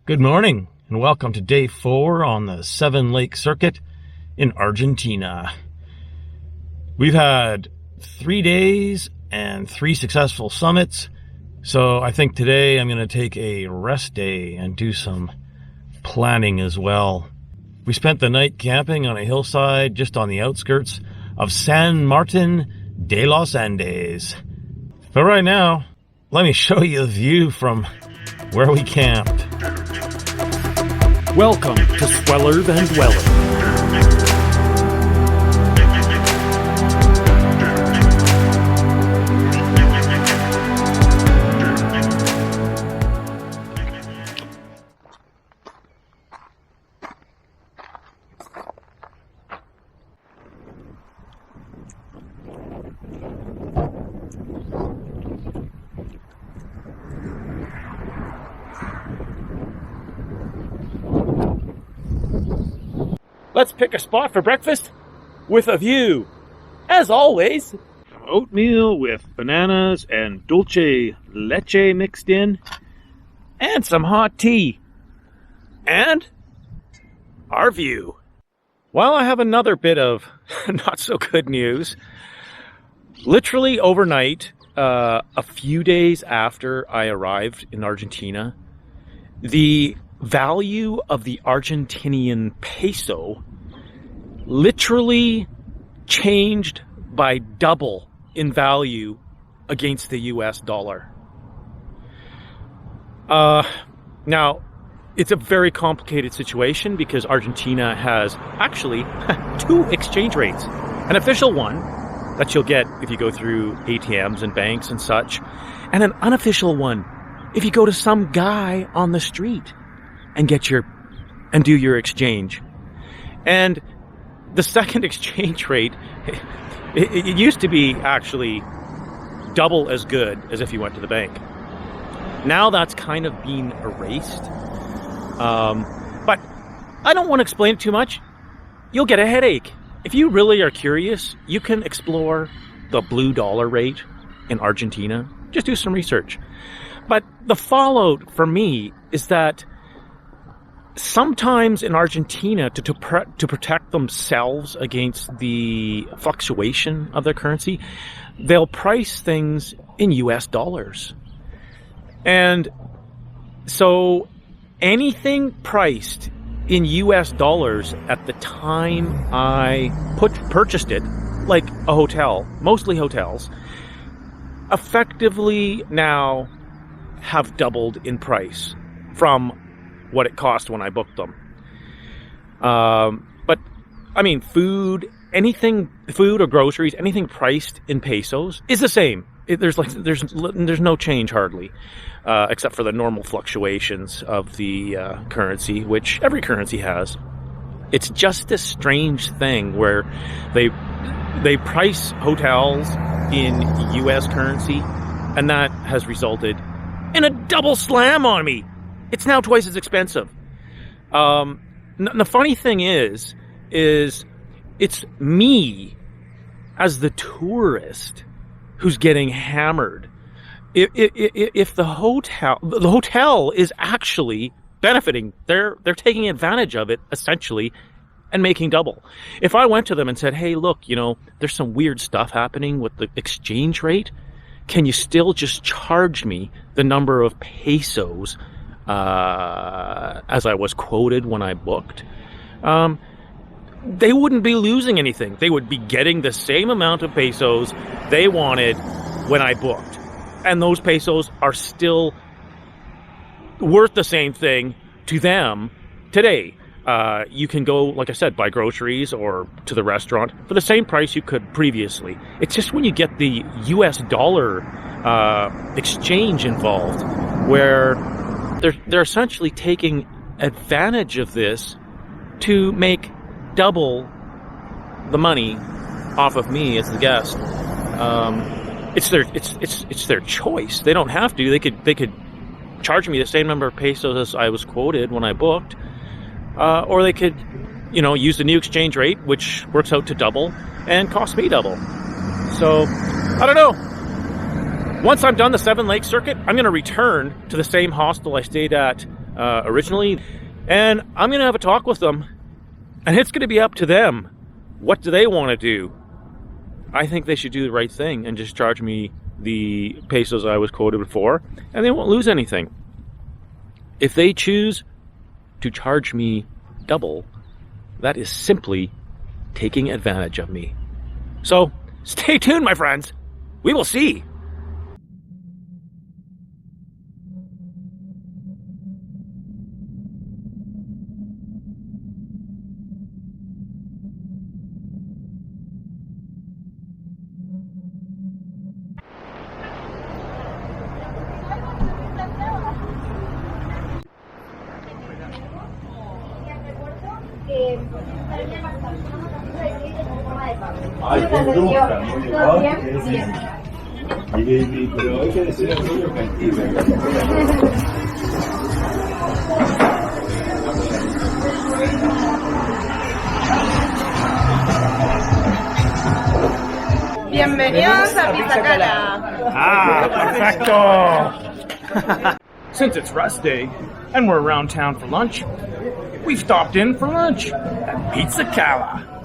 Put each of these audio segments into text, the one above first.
Good morning and welcome to day 4 on the 7-Lake Circuit in Argentina. We've had 3 days and 3 successful summits, so I think today I'm going to take a rest day and do some planning as well. We spent the night camping on a hillside just on the outskirts of San Martin de los Andes. But right now, let me show you the view from where we camped. Welcome to SWELLER'S and WELLER'S. Let's pick a spot for breakfast with a view. As always, Oatmeal with bananas and dulce leche mixed in, and some hot tea. And our view. Well, I have another bit of not so good news. Literally overnight, a few days after I arrived in Argentina, the value of the Argentinian peso literally changed by double in value against the US dollar. Now, it's a very complicated situation because Argentina has actually 2 exchange rates. An official one that you'll get if you go through ATMs and banks and such, and an unofficial one if you go to some guy on the street and do your exchange. And the second exchange rate, it used to be actually double as good as if you went to the bank. Now that's kind of been erased. But I don't want to explain it too much. You'll get a headache. If you really are curious, you can explore the blue dollar rate in Argentina. Just do some research. But the fallout for me is that sometimes in Argentina, to protect themselves against the fluctuation of their currency, they'll price things in US dollars. And so anything priced in US dollars at the time I purchased it, like a hotel, mostly hotels, effectively now have doubled in price from what it cost when I booked them. But I mean, food or groceries, anything priced in pesos is the same. There's no change hardly, except for the normal fluctuations of the currency, which every currency has. It's just this strange thing where they price hotels in U.S. currency, and that has resulted in a double slam on me. It's now twice as expensive. The funny thing is it's me as the tourist who's getting hammered. If the hotel is actually benefiting, they're taking advantage of it essentially and making double. If I went to them and said, "Hey, look, there's some weird stuff happening with the exchange rate. Can you still just charge me the number of pesos as I was quoted when I booked?" They wouldn't be losing anything. They would be getting the same amount of pesos they wanted when I booked. And those pesos are still worth the same thing to them today. You can go, like I said, buy groceries or to the restaurant for the same price you could previously. It's just when you get the US dollar exchange involved where they're essentially taking advantage of this to make double the money off of me as the guest. It's their choice. They don't have to. They could charge me the same number of pesos as I was quoted when I booked, or they could, use the new exchange rate, which works out to double and cost me double. So I don't know. Once I'm done the 7-Lake Circuit, I'm going to return to the same hostel I stayed at originally. And I'm going to have a talk with them. And it's going to be up to them. What do they want to do? I think they should do the right thing and just charge me the pesos I was quoted for, and they won't lose anything. If they choose to charge me double, that is simply taking advantage of me. So, stay tuned, my friends. We will see. Bienvenidos a Pizza Cala. Perfecto! Since it's rest day and we're around town for lunch, we've stopped in for lunch at Pizza Cala.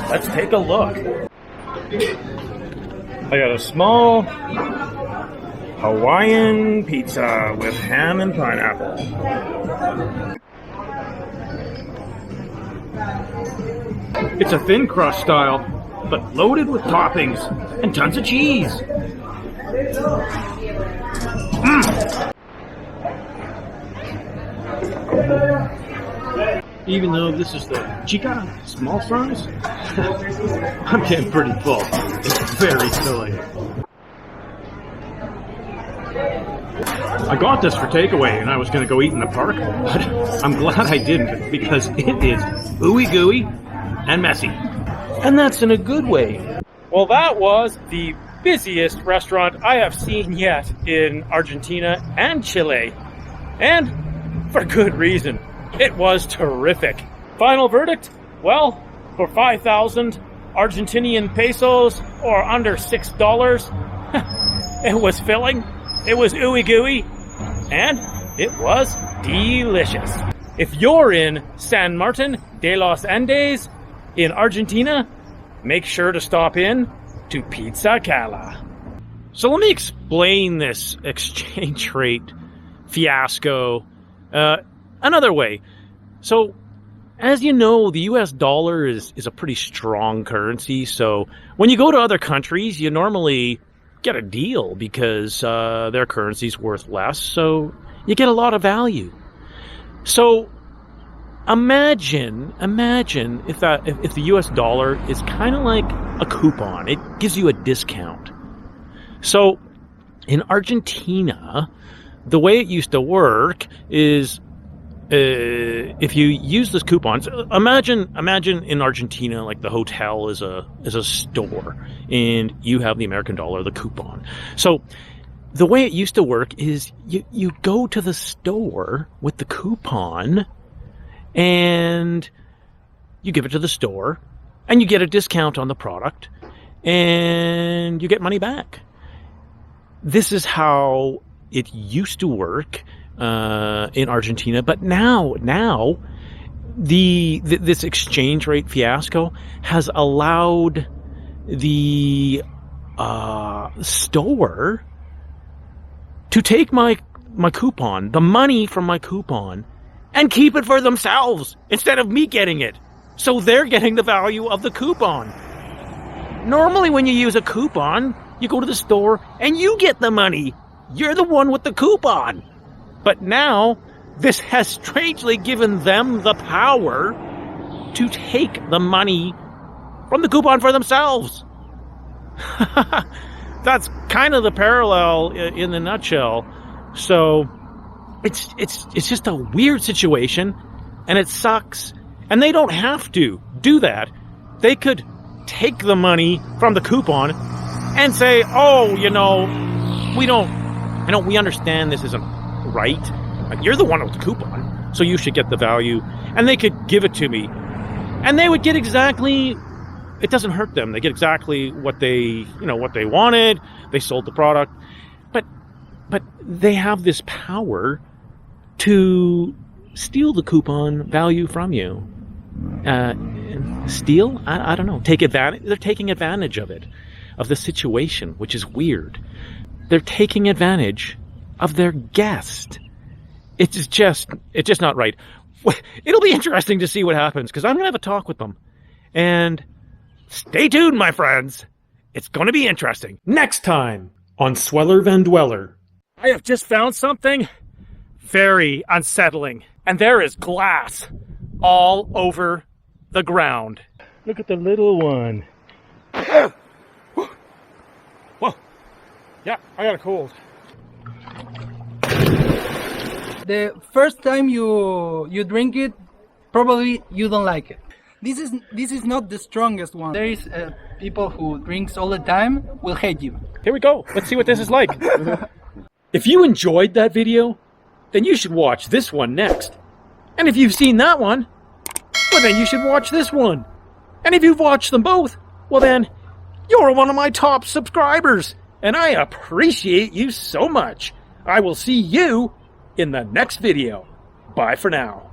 Let's take a look. I got a small Hawaiian pizza with ham and pineapple. It's a thin crust style, but loaded with toppings and tons of cheese. Even though this is the chica, small size, I'm getting pretty full. It's very filling. I got this for takeaway and I was going to go eat in the park, but I'm glad I didn't because it is ooey gooey and messy. And that's in a good way. Well, that was the busiest restaurant I have seen yet in Argentina and Chile. And for good reason. It was terrific. Final verdict? Well, for 5,000 Argentinian pesos or under $6, it was filling, it was ooey gooey, and it was delicious. If you're in San Martin de los Andes in Argentina, make sure to stop in to Pizza Cala. So let me explain this exchange rate fiasco another way. So, as you know, the US dollar is a pretty strong currency. So, when you go to other countries, you normally get a deal because their currency's worth less. So, you get a lot of value. So, imagine if the US dollar is kind of like a coupon. It gives you a discount. So, in Argentina, the way it used to work is if you use this coupon, so imagine in Argentina, like the hotel is a store, and you have the American dollar, the coupon. So the way it used to work is you go to the store with the coupon, and you give it to the store, and you get a discount on the product, and you get money back. This is how it used to work in Argentina, but now this exchange rate fiasco has allowed the store to take my coupon, the money from my coupon, and keep it for themselves instead of me getting it. So they're getting the value of the coupon. Normally when you use a coupon, you go to the store and you get the money. You're the one with the coupon. But now, this has strangely given them the power to take the money from the coupon for themselves. That's kind of the parallel in the nutshell. So, it's just a weird situation, and it sucks. And they don't have to do that. They could take the money from the coupon and say, oh, we understand this isn't right. You're the one with the coupon, so you should get the value. And they could give it to me. And they would get exactly, it doesn't hurt them. They get exactly what they wanted. They sold the product. But they have this power to steal the coupon value from you. Steal? I don't know. Take advantage. They're taking advantage of it, of the situation, which is weird. They're taking advantage of their guest. It's just not right. It'll be interesting to see what happens, because I'm going to have a talk with them. And stay tuned, my friends. It's going to be interesting. Next time on Sweller Van Dweller. I have just found something very unsettling. And there is glass all over the ground. Look at the little one. Whoa. Yeah, I got a cold. The first time you drink it, probably you don't like it. This is not the strongest one. There is people who drinks all the time will hate you. Here we go. Let's see what this is like. If you enjoyed that video, then you should watch this one next. And if you've seen that one, well then you should watch this one. And if you've watched them both, well then you're one of my top subscribers. And I appreciate you so much. I will see you in the next video. Bye for now.